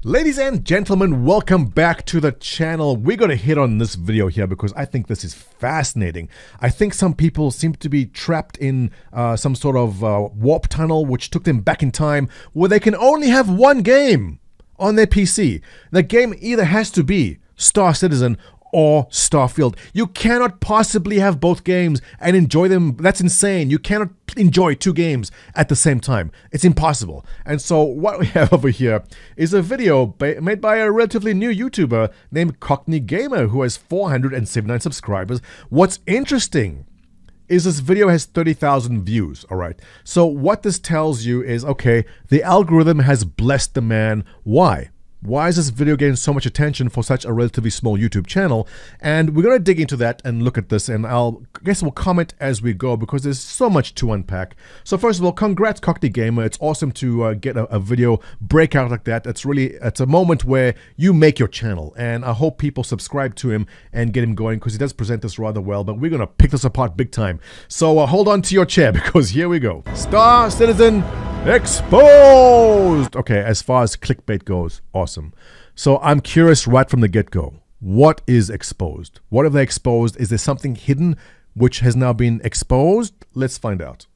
Ladies and gentlemen, welcome back to the channel. We're going to hit on this video here because I think this is fascinating. I think some people seem to be trapped in some sort of warp tunnel which took them back in time where they can only have one game on their PC. The game either has to be Star Citizen or Starfield. You cannot possibly have both games and enjoy them. That's insane. You cannot enjoy two games at the same time. It's impossible. And so what we have over here is a video made by a relatively new YouTuber named Cockney Gamer who has 479 subscribers. What's interesting is this video has 30,000 views, all right? So what this tells you is, okay, the algorithm has blessed the man. Why? Why is this video getting so much attention for such a relatively small YouTube channel? And we're going to dig into that and look at this, and I guess we'll comment as we go because there's so much to unpack. So first of all, congrats Cockney Gamer. It's awesome to get a video breakout like that. It's a moment where you make your channel, and I hope people subscribe to him and get him going because he does present this rather well, but we're going to pick this apart big time. So hold on to your chair because here we go. Star Citizen exposed! Okay, as far as clickbait goes, awesome. So I'm curious right from the get-go. What is exposed? What have they exposed? Is there something hidden which has now been exposed? Let's find out.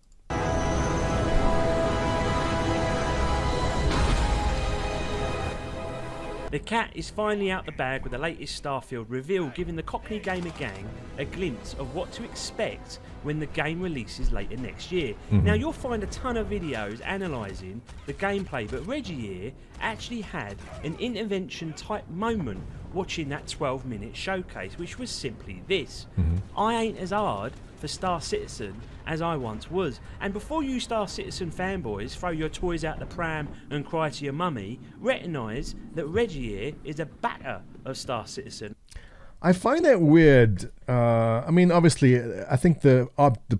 The cat is finally out the bag with the latest Starfield reveal, giving the Cockney Gamer gang a glimpse of what to expect when the game releases later next year. Now you'll find a ton of videos analysing the gameplay, but Reggie here actually had an intervention type moment watching that 12-minute showcase, which was simply this. I ain't as hard for Star Citizen as I once was. And before you Star Citizen fanboys throw your toys out the pram and cry to your mummy, recognise that Reggie here is a backer of Star Citizen. I find that weird. I mean, obviously, I think the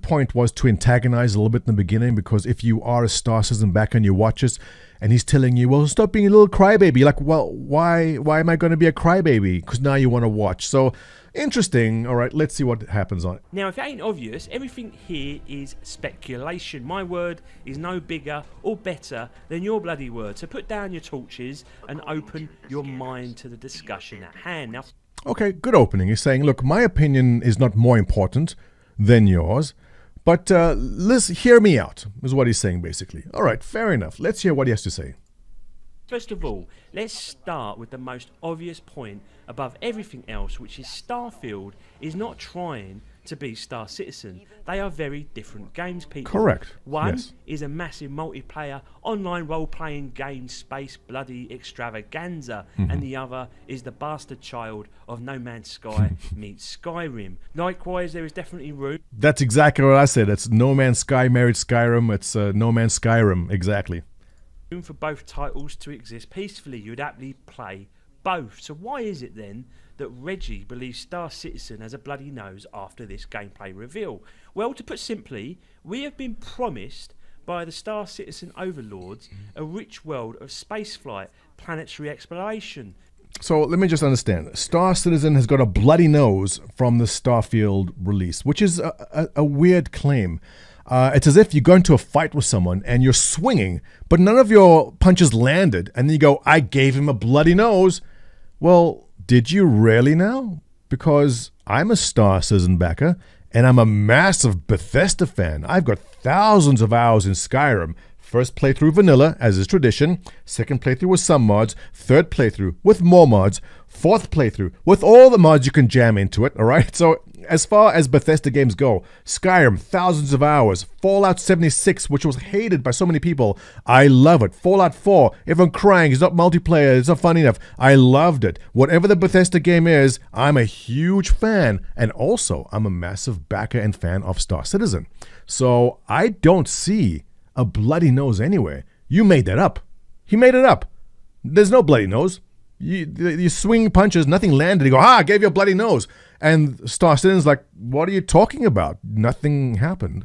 point was to antagonize a little bit in the beginning, because if you are a Star Citizen backer and you watch this, and he's telling you, well, stop being a little crybaby. You're like, well, why am I going to be a crybaby? Because now you want to watch. So, interesting. All right, let's see what happens on it. Now, if it ain't obvious, everything here is speculation. My word is no bigger or better than your bloody word. So put down your torches and open your mind to the discussion at hand. Now, okay, good opening. He's saying, look, my opinion is not more important than yours, but let's hear me out, is what he's saying basically. All right, fair enough. Let's hear what he has to say. first of all, let's start with the most obvious point above everything else, which is Starfield is not trying to be Star Citizen. They are very different games, people. Correct. One is a massive multiplayer online role-playing game space bloody extravaganza, and the other is the bastard child of No Man's Sky meets Skyrim. Likewise, there is definitely room. That's exactly what I said. It's No Man's Sky married Skyrim. It's No Man's Skyrim, exactly. Room for both titles to exist peacefully. You'd happily play both. So why is it then that Reggie believes Star Citizen has a bloody nose after this gameplay reveal? Well, to put simply, we have been promised by the Star Citizen overlords a rich world of spaceflight, planetary exploration. So let me just understand. Star Citizen has got a bloody nose from the Starfield release, which is a weird claim. It's as if you go into a fight with someone and you're swinging, but none of your punches landed, and then you go, I gave him a bloody nose. Well, did you really now? Because I'm a Star Citizen backer, and I'm a massive Bethesda fan. I've got thousands of hours in Skyrim. First playthrough vanilla, as is tradition. Second playthrough with some mods. Third playthrough with more mods. Fourth playthrough with all the mods you can jam into it, alright? So, as far as Bethesda games go, Skyrim, thousands of hours. Fallout 76, which was hated by so many people. I love it. Fallout 4, everyone crying, it's not multiplayer, it's not fun enough. I loved it. Whatever the Bethesda game is, I'm a huge fan. And also, I'm a massive backer and fan of Star Citizen. So, I don't see a bloody nose anywhere. You made that up. He made it up. There's no bloody nose. You swing punches, nothing landed. You go, I gave you a bloody nose. And Star Citizen's like, what are you talking about? Nothing happened.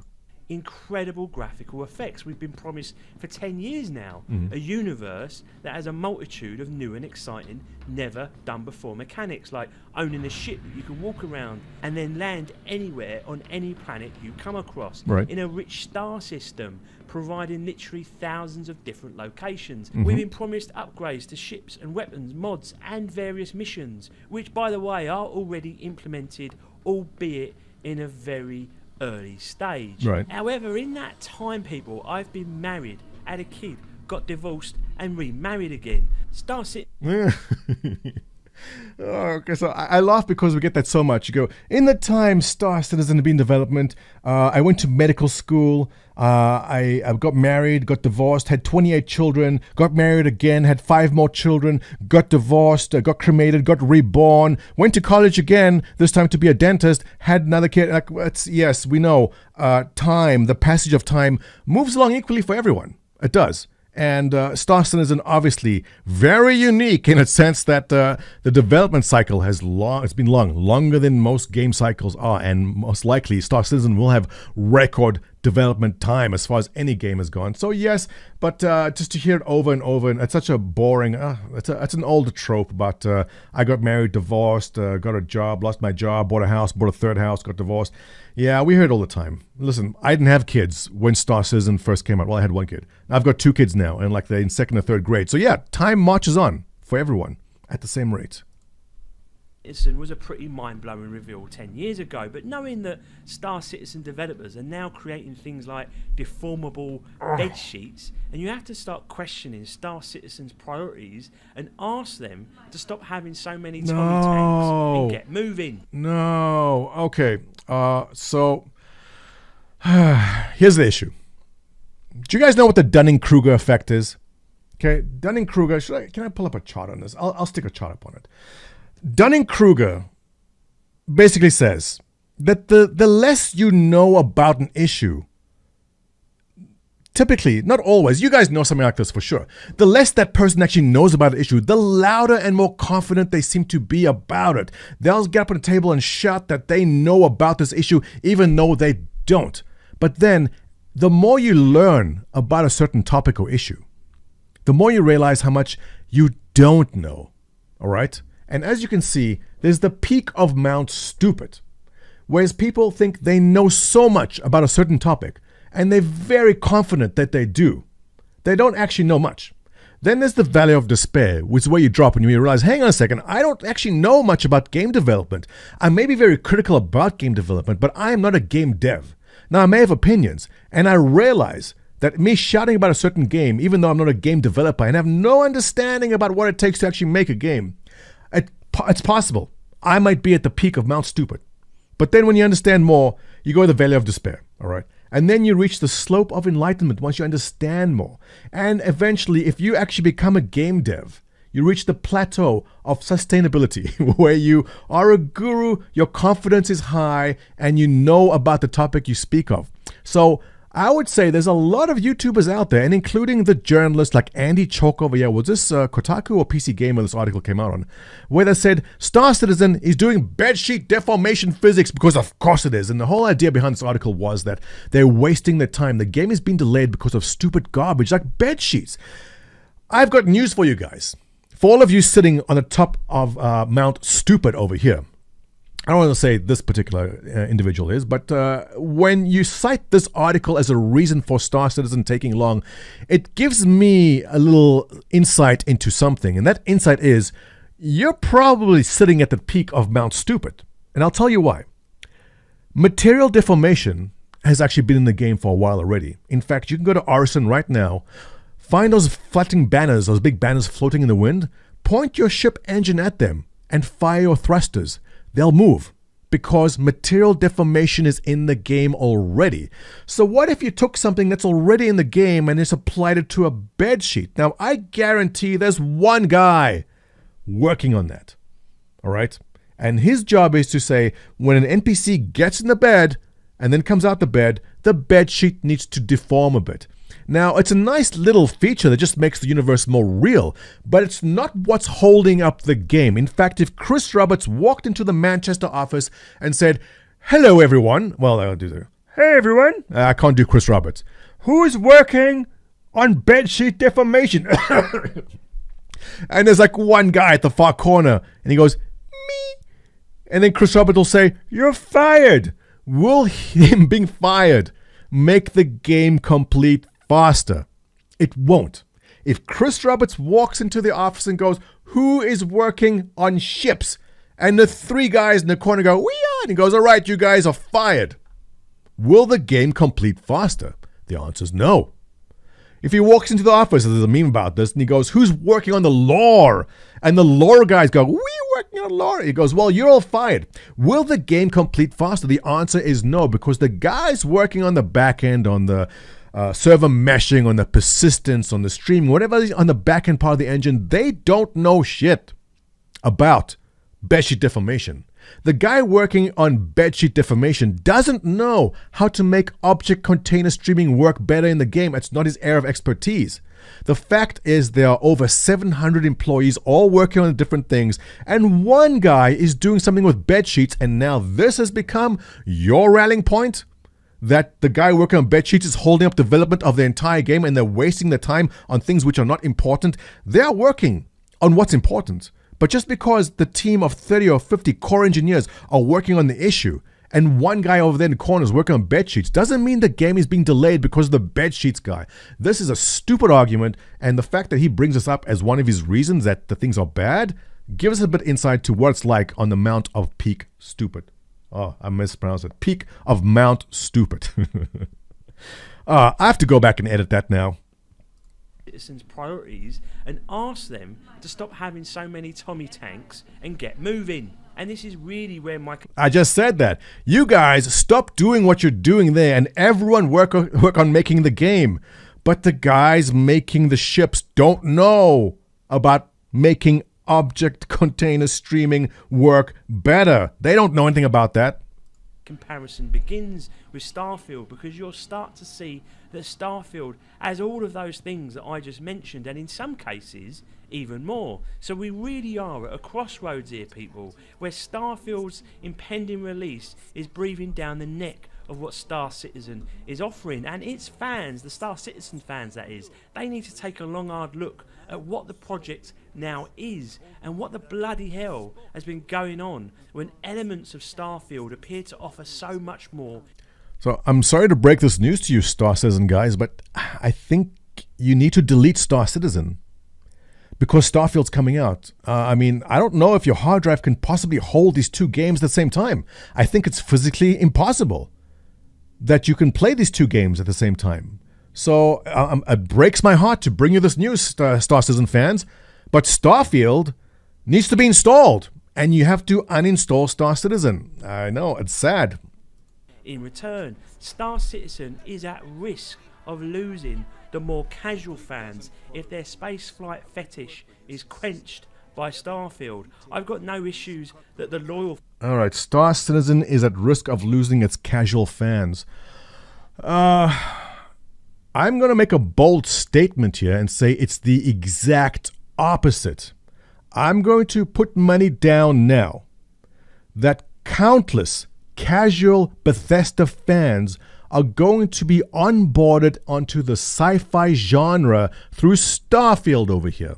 incredible graphical effects. We've been promised for 10 years now a universe that has a multitude of new and exciting, never done before mechanics, like owning a ship that you can walk around and then land anywhere on any planet you come across, in a rich star system, providing literally thousands of different locations. We've been promised upgrades to ships and weapons, mods and various missions, which by the way are already implemented, albeit in a very early stage. However, in that time, people, I've been married, had a kid, got divorced and remarried again. Star Citizen. Okay, so I laugh because we get that so much. You go, in the time Star Citizen had been in development, I went to medical school, I got married, got divorced, had 28 children, got married again, had 5 more children, got divorced, got cremated, got reborn, went to college again, this time to be a dentist, had another kid. Like, yes, we know time, the passage of time, moves along equally for everyone. It does. And Star Citizen obviously very unique in a sense that the development cycle it's been longer than most game cycles are, and most likely Star Citizen will have record development time as far as any game has gone. So yes, but just to hear it over and over, and it's such a boring, it's an old trope about I got married, divorced, got a job, lost my job, bought a house, bought a third house, got divorced. Yeah, we hear it all the time. Listen, I didn't have kids when Star Citizen first came out. Well, I had 1 kid. I've got 2 kids now, and like they're in 2nd or 3rd grade. So yeah, time marches on for everyone at the same rate. Citizen was a pretty mind-blowing reveal 10 years ago, but knowing that Star Citizen developers are now creating things like deformable bed sheets, and you have to start questioning Star Citizen's priorities and ask them to stop having so many Tommy tanks and get moving. No. Okay. So here's the issue. Do you guys know what the Dunning-Kruger effect is? Okay, Dunning-Kruger. Can I pull up a chart on this? I'll stick a chart up on it. Dunning-Kruger basically says that the less you know about an issue, typically, not always, you guys know something like this for sure, the less that person actually knows about an issue, the louder and more confident they seem to be about it. They'll get up on the table and shout that they know about this issue, even though they don't. But then, the more you learn about a certain topic or issue, the more you realize how much you don't know, all right? And as you can see, there's the peak of Mount Stupid, whereas people think they know so much about a certain topic, and they're very confident that they do. They don't actually know much. Then there's the Valley of Despair, which is where you drop and you realize, hang on a second, I don't actually know much about game development. I may be very critical about game development, but I am not a game dev. Now, I may have opinions, and I realize that me shouting about a certain game, even though I'm not a game developer and have no understanding about what it takes to actually make a game, it's possible. I might be at the peak of Mount Stupid. But then when you understand more, you go to the Valley of Despair, all right? And then you reach the slope of enlightenment once you understand more. And eventually, if you actually become a game dev, you reach the plateau of sustainability where you are a guru, your confidence is high, and you know about the topic you speak of. So I would say there's a lot of YouTubers out there, and including the journalists like Andy Chalk over here. Was this Kotaku or PC Gamer this article came out on? Where they said Star Citizen is doing bedsheet deformation physics, because of course it is. And the whole idea behind this article was that they're wasting their time. The game is being delayed because of stupid garbage like bedsheets. I've got news for you guys. For all of you sitting on the top of Mount Stupid over here, I don't want to say this particular individual is, but when you cite this article as a reason for Star Citizen taking long, it gives me a little insight into something. And that insight is, you're probably sitting at the peak of Mount Stupid. And I'll tell you why. Material deformation has actually been in the game for a while already. In fact, you can go to Arison right now, find those floating banners, those big banners floating in the wind, point your ship engine at them, and fire your thrusters. They'll move because material deformation is in the game already. So what if you took something that's already in the game and just applied it to a bedsheet? Now, I guarantee there's one guy working on that, all right? And his job is to say, when an NPC gets in the bed and then comes out the bedsheet needs to deform a bit. Now, it's a nice little feature that just makes the universe more real, but it's not what's holding up the game. In fact, if Chris Roberts walked into the Manchester office and said, hello, everyone. Well, I'll do the Hey everyone. I can't do Chris Roberts. Who's working on bedsheet deformation? And there's like one guy at the far corner, and he goes, me. And then Chris Roberts will say, you're fired. Will him being fired make the game complete faster? It won't. If Chris Roberts walks into the office and goes, who is working on ships? And the three guys in the corner go, we are. And he goes, all right, you guys are fired. Will the game complete faster? The answer is no. If he walks into the office, there's a meme about this, and he goes, who's working on the lore? And the lore guys go, we working on lore. He goes, well, you're all fired. Will the game complete faster? The answer is no, because the guys working on the back end, on the server meshing, on the persistence, on the streaming, whatever is on the back end part of the engine, they don't know shit about bedsheet deformation. The guy working on bedsheet deformation doesn't know how to make object container streaming work better in the game. It's not his area of expertise. The fact is there are over 700 employees all working on different things, and one guy is doing something with bedsheets, and now this has become your rallying point? That the guy working on bedsheets is holding up development of the entire game and they're wasting their time on things which are not important? They are working on what's important. But just because the team of 30 or 50 core engineers are working on the issue and one guy over there in the corner is working on bedsheets doesn't mean the game is being delayed because of the bedsheets guy. This is a stupid argument, and the fact that he brings this up as one of his reasons that the things are bad gives us a bit of insight to what it's like on the Mount of Peak Stupid. Oh, I mispronounced it. Peak of Mount Stupid. I have to go back and edit that now. Citizens' priorities and ask them to stop having so many Tommy tanks and get moving. And this is really where I just said that. You guys stop doing what you're doing there and everyone work on making the game. But the guys making the ships don't know about making object container streaming work better. They don't know anything about that. Comparison begins with Starfield, because you'll start to see that Starfield has all of those things that I just mentioned, and in some cases even more. So we really are at a crossroads here, people, where Starfield's impending release is breathing down the neck of what Star Citizen is offering, and its fans, the Star Citizen fans that is, they need to take a long hard look at what the project now is and what the bloody hell has been going on when elements of Starfield appear to offer so much more. So I'm sorry to break this news to you, Star Citizen guys, but I think you need to delete Star Citizen because Starfield's coming out. I don't know if your hard drive can possibly hold these two games at the same time. I think it's physically impossible that you can play these two games at the same time. So it breaks my heart to bring you this news, Star Citizen fans, but Starfield needs to be installed, and you have to uninstall Star Citizen. I know, it's sad. In return, Star Citizen is at risk of losing the more casual fans if their spaceflight fetish is quenched by Starfield. I've got no issues that the loyal... Alright, Star Citizen is at risk of losing its casual fans. I'm going to make a bold statement here and say it's the exact opposite. I'm going to put money down now that countless casual Bethesda fans are going to be onboarded onto the sci-fi genre through Starfield over here.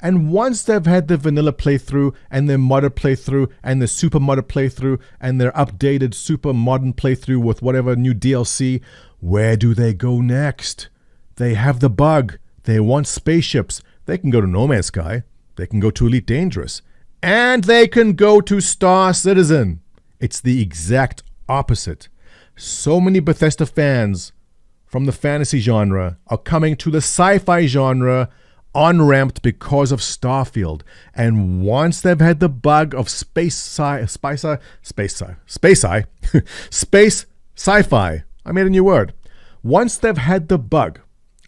And once they've had their vanilla playthrough and their modded playthrough and their super modded playthrough and their updated super modern playthrough with whatever new DLC, where do they go next? They have the bug. They want spaceships. They can go to No Man's Sky. They can go to Elite Dangerous. And they can go to Star Citizen. It's the exact opposite. So many Bethesda fans from the fantasy genre are coming to the sci-fi genre on-ramped because of Starfield. And once they've had the bug of space sci-fi, I made a new word. Once they've had the bug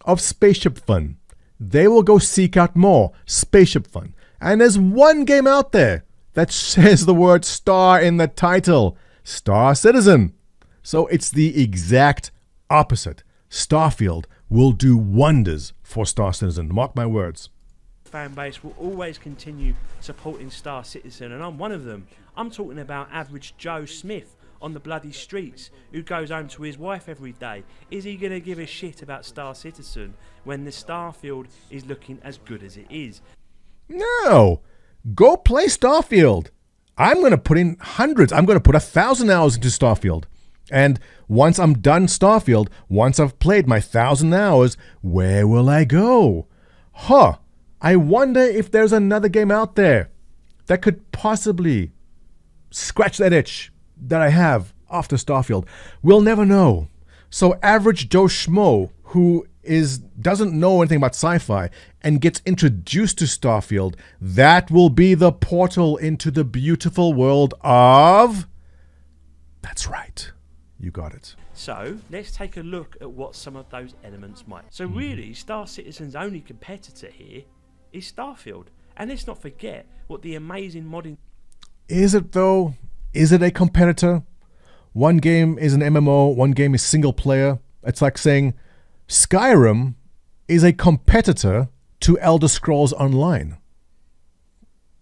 of spaceship fun, they will go seek out more spaceship fun. And there's one game out there that says the word star in the title, Star Citizen. So it's the exact opposite. Starfield will do wonders for Star Citizen. Mark my words. Fan base will always continue supporting Star Citizen, and I'm one of them. I'm talking about average Joe Smith on the bloody streets who goes home to his wife every day? Is he going to give a shit about Star Citizen when the Starfield is looking as good as it is? No. Go play Starfield. I'm going to put in hundreds. I'm going to put 1,000 hours into Starfield. And once I'm done Starfield, once I've played my 1,000 hours, where will I go? Huh. I wonder if there's another game out there that could possibly scratch that itch that I have after Starfield. We'll never know. So average Joe Schmo who doesn't know anything about sci-fi and gets introduced to Starfield, that will be the portal into the beautiful world of... That's right. You got it. So let's take a look at what some of those elements might. So really, Star Citizen's only competitor here is Starfield. And let's not forget what the amazing modding... Is it though? Is it a competitor? One game is an MMO, one game is single player. It's like saying Skyrim is a competitor to Elder Scrolls Online.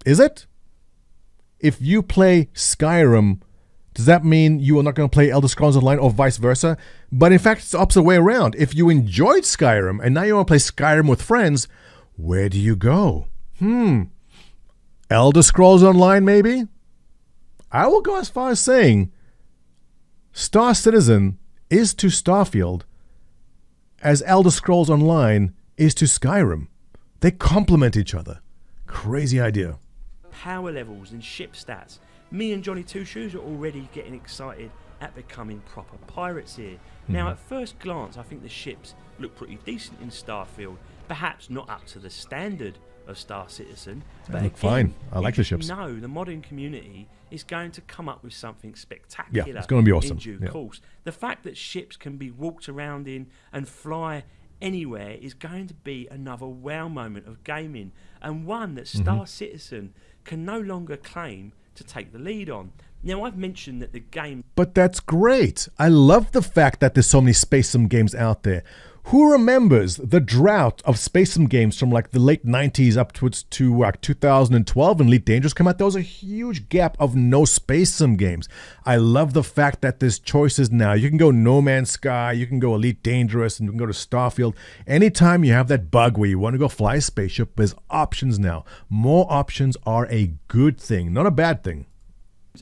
Is it? If you play Skyrim, does that mean you are not going to play Elder Scrolls Online or vice versa? But in fact, it's the opposite way around. If you enjoyed Skyrim and now you want to play Skyrim with friends, where do you go? Elder Scrolls Online, maybe? I will go as far as saying Star Citizen is to Starfield as Elder Scrolls Online is to Skyrim. They complement each other. Crazy idea. Power levels and ship stats. Me and Johnny Two Shoes are already getting excited at becoming proper pirates here. Now, at first glance, I think the ships look pretty decent in Starfield. Perhaps not up to the standard of Star Citizen, but again, fine. I like the ships. No, the modern community is going to come up with something spectacular. Yeah, it's going to be awesome. In due course. The fact that ships can be walked around in and fly anywhere is going to be another wow moment of gaming, and one that Star Citizen can no longer claim to take the lead on. Now, I've mentioned that the game... But that's great. I love the fact that there's so many space sim games out there. Who remembers the drought of space sim games from like the late 90s upwards to 2012 when Elite Dangerous came out? There was a huge gap of no space sim games. I love the fact that there's choices now. You can go No Man's Sky, you can go Elite Dangerous, and you can go to Starfield. Anytime you have that bug where you want to go fly a spaceship, there's options now. More options are a good thing, not a bad thing.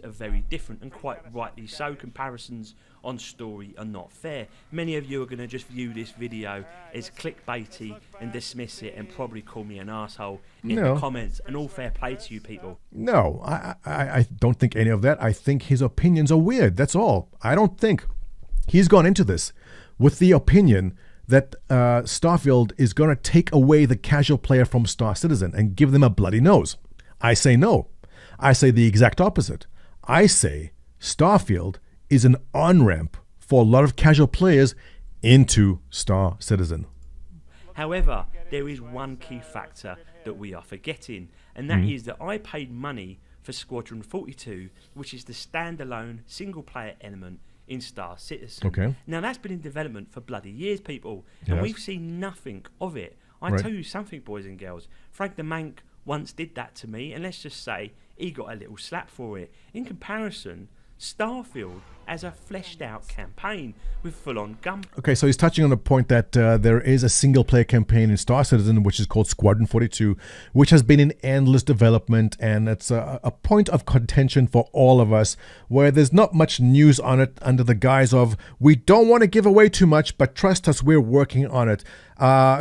Are very different, and quite rightly so. Comparisons on story are not fair. Many of you are going to just view this video as clickbaity and dismiss it and probably call me an asshole in the comments, and all fair play to you people. No, I don't think any of that. I think his opinions are weird, that's all. I don't think he's gone into this with the opinion that Starfield is going to take away the casual player from Star Citizen and give them a bloody nose. I say no. I say the exact opposite. I say Starfield is an on-ramp for a lot of casual players into Star Citizen. However, there is one key factor that we are forgetting, and that is that I paid money for Squadron 42, which is the standalone single-player element in Star Citizen. Okay. Now, that's been in development for bloody years, people, and we've seen nothing of it. I tell you something, boys and girls, Frank the Mank once did that to me, and let's just say he got a little slap for it. In comparison, Starfield has a fleshed out campaign with full-on gun. Okay, so he's touching on the point that there is a single-player campaign in Star Citizen, which is called Squadron 42, which has been in endless development, and it's a point of contention for all of us, where there's not much news on it under the guise of, we don't want to give away too much, but trust us, we're working on it.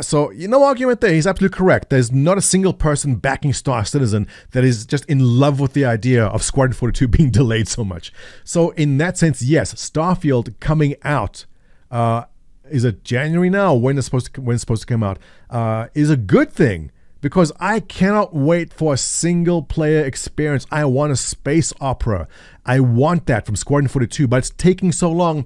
So, no argument there. He's absolutely correct. There's not a single person backing Star Citizen that is just in love with the idea of Squadron 42 being delayed so much. So, in that sense, yes, Starfield coming out, is it January now? When it's supposed to come out, is a good thing, because I cannot wait for a single player experience. I want a space opera. I want that from Squadron 42, but it's taking so long.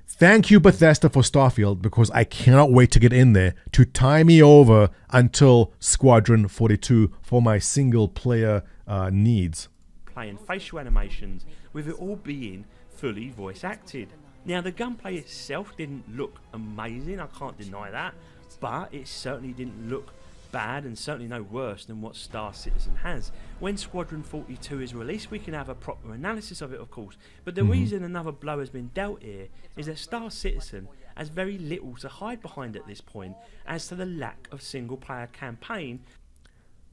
Thank you, Bethesda, for Starfield, because I cannot wait to get in there to tie me over until Squadron 42 for my single-player needs. Playing facial animations, with it all being fully voice-acted. Now, the gunplay itself didn't look amazing, I can't deny that, but it certainly didn't look bad and certainly no worse than what Star Citizen has. When Squadron 42 is released, we can have a proper analysis of it, of course, but the reason another blow has been dealt here is that Star Citizen has very little to hide behind at this point as to the lack of single-player campaign.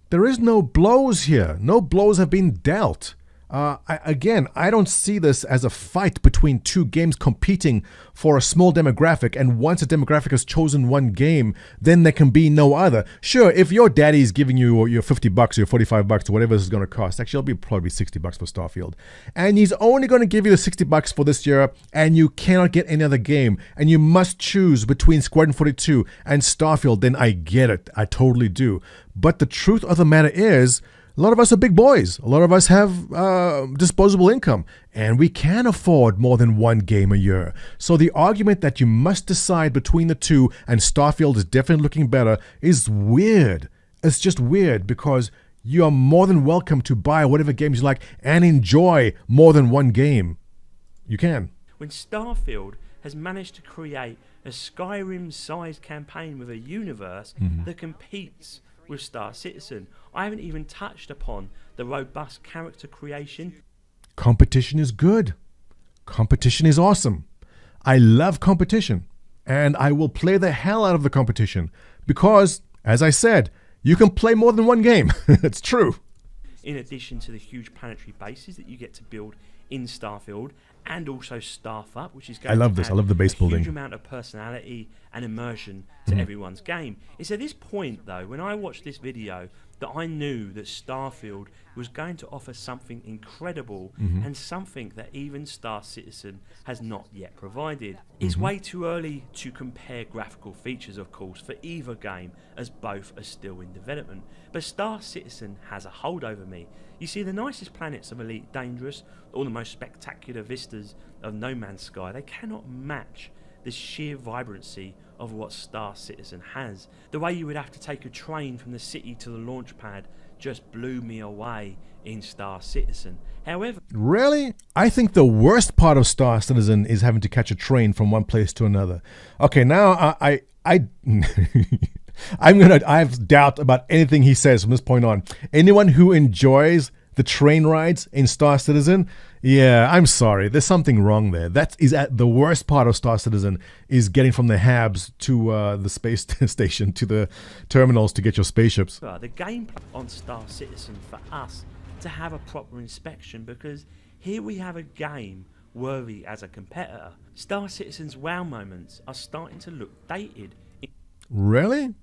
There is no blows here. No blows have been dealt. I don't see this as a fight between two games competing for a small demographic, and once a demographic has chosen one game, then there can be no other. Sure, if your daddy's giving you your $50 or your $45 or whatever this is going to cost, actually it'll be probably $60 for Starfield, and he's only going to give you the $60 for this year, and you cannot get any other game, and you must choose between Squadron 42 and Starfield, then I get it. I totally do. But the truth of the matter is, a lot of us are big boys. A lot of us have disposable income, and we can afford more than one game a year. So the argument that you must decide between the two and Starfield is definitely looking better is weird. It's just weird because you are more than welcome to buy whatever games you like and enjoy more than one game. You can. When Starfield has managed to create a Skyrim-sized campaign with a universe that competes with Star Citizen. I haven't even touched upon the robust character creation. Competition is good. Competition is awesome. I love competition, and I will play the hell out of the competition because, as I said, you can play more than one game. It's true. In addition to the huge planetary bases that you get to build in Starfield, and also Staff Up, which is going I love to this. add I love the base a building. huge amount of personality and immersion to everyone's game. It's at this point, though, when I watched this video, that I knew that Starfield was going to offer something incredible and something that even Star Citizen has not yet provided. It's way too early to compare graphical features, of course, for either game, as both are still in development. But Star Citizen has a hold over me. You see, the nicest planets of Elite Dangerous, or the most spectacular vistas of No Man's Sky, they cannot match the sheer vibrancy of what Star Citizen has. The way you would have to take a train from the city to the launch pad just blew me away in Star Citizen. However... Really? I think the worst part of Star Citizen is having to catch a train from one place to another. Okay, now I have doubt about anything he says from this point on. Anyone who enjoys the train rides in Star Citizen, yeah, I'm sorry. There's something wrong there. That is at the worst part of Star Citizen is getting from the habs to the space station to the terminals to get your spaceships. The gameplay on Star Citizen for us to have a proper inspection, because here we have a game worthy as a competitor. Star Citizen's wow moments are starting to look dated. Really?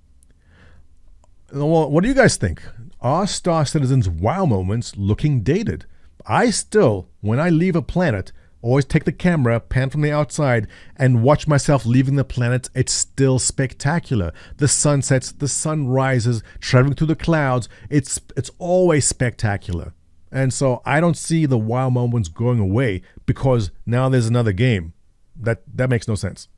Well, what do you guys think? Are Star Citizen's wow moments looking dated? I still, when I leave a planet, always take the camera, pan from the outside, and watch myself leaving the planet. It's still spectacular. The sun sets, the sun rises, traveling through the clouds. It's always spectacular. And so I don't see the wow moments going away because now there's another game. That makes no sense.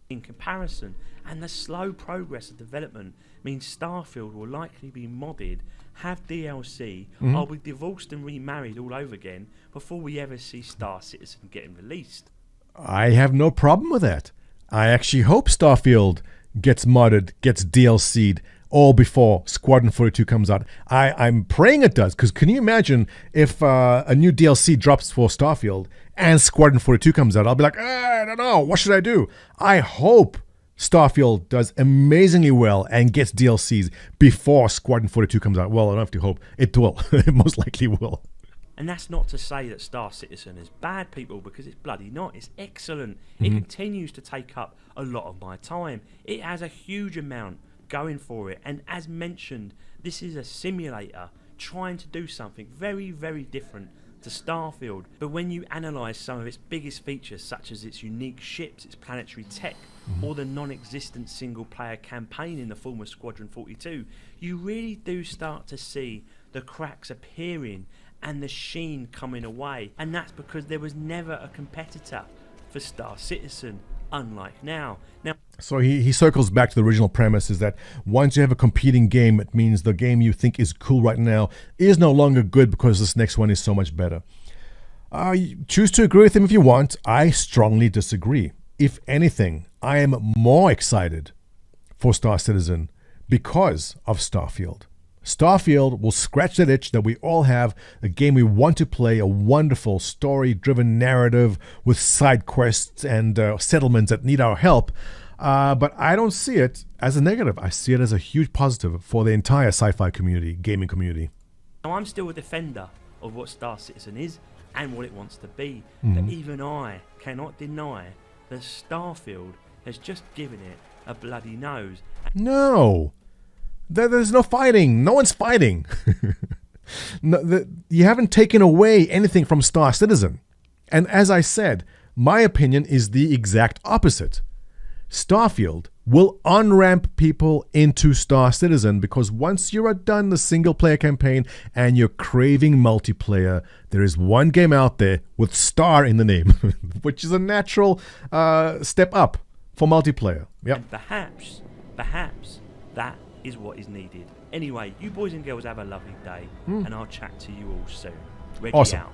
In comparison, and the slow progress of development means Starfield will likely be modded, have DLC, or be divorced and remarried all over again before we ever see Star Citizen getting released. I have no problem with that. I actually hope Starfield gets modded, gets DLC'd, all before Squadron 42 comes out. I'm praying it does, because can you imagine if a new DLC drops for Starfield and Squadron 42 comes out? I'll be like, I don't know, what should I do? I hope Starfield does amazingly well and gets DLCs before Squadron 42 comes out. Well, I don't have to hope. It will. It most likely will. And that's not to say that Star Citizen is bad, people, because it's bloody not. It's excellent. It continues to take up a lot of my time. It has a huge amount going for it. And as mentioned, this is a simulator trying to do something very, very different to Starfield. But when you analyse some of its biggest features, such as its unique ships, its planetary tech, or the non-existent single-player campaign in the form of Squadron 42, you really do start to see the cracks appearing and the sheen coming away. And that's because there was never a competitor for Star Citizen, unlike now. So he circles back to the original premise, is that once you have a competing game, it means the game you think is cool right now is no longer good because this next one is so much better. Choose to agree with him if you want. I strongly disagree. If anything, I am more excited for Star Citizen because of Starfield. Starfield will scratch that itch that we all have, a game we want to play, a wonderful story-driven narrative with side quests and settlements that need our help. But I don't see it as a negative. I see it as a huge positive for the entire sci-fi community, gaming community. Now, I'm still a defender of what Star Citizen is and what it wants to be. But even I cannot deny that Starfield has just given it a bloody nose. No. There's no fighting. No one's fighting. No, you haven't taken away anything from Star Citizen. And as I said, my opinion is the exact opposite. Starfield will on-ramp people into Star Citizen because once you are done the single-player campaign and you're craving multiplayer, there is one game out there with Star in the name, which is a natural step up for multiplayer. Yep. And perhaps, that is what is needed. Anyway, you boys and girls have a lovely day, and I'll chat to you all soon. Reggie Awesome. out.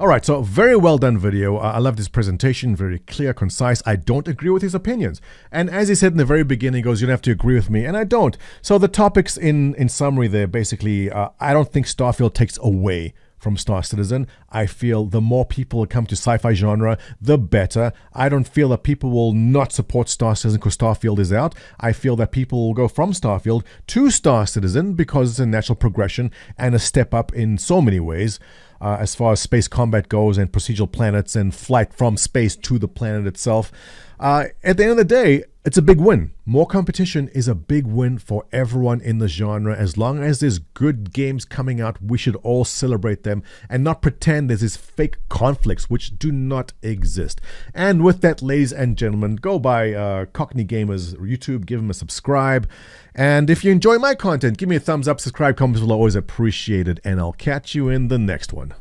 All right, so very well done video. I love this presentation, very clear, concise. I don't agree with his opinions. And as he said in the very beginning, he goes, you don't have to agree with me, and I don't. So the topics in summary there, basically, I don't think Starfield takes away from Star Citizen. I feel the more people come to sci-fi genre, the better. I don't feel that people will not support Star Citizen because Starfield is out. I feel that people will go from Starfield to Star Citizen because it's a natural progression and a step up in so many ways. As far as space combat goes and procedural planets and flight from space to the planet itself. At the end of the day, it's a big win. More competition is a big win for everyone in the genre. As long as there's good games coming out, we should all celebrate them and not pretend there's these fake conflicts which do not exist. And with that, ladies and gentlemen, go by Cockney Gamers YouTube, give them a subscribe. And if you enjoy my content, give me a thumbs up, subscribe, comments below, always appreciated. And I'll catch you in the next one.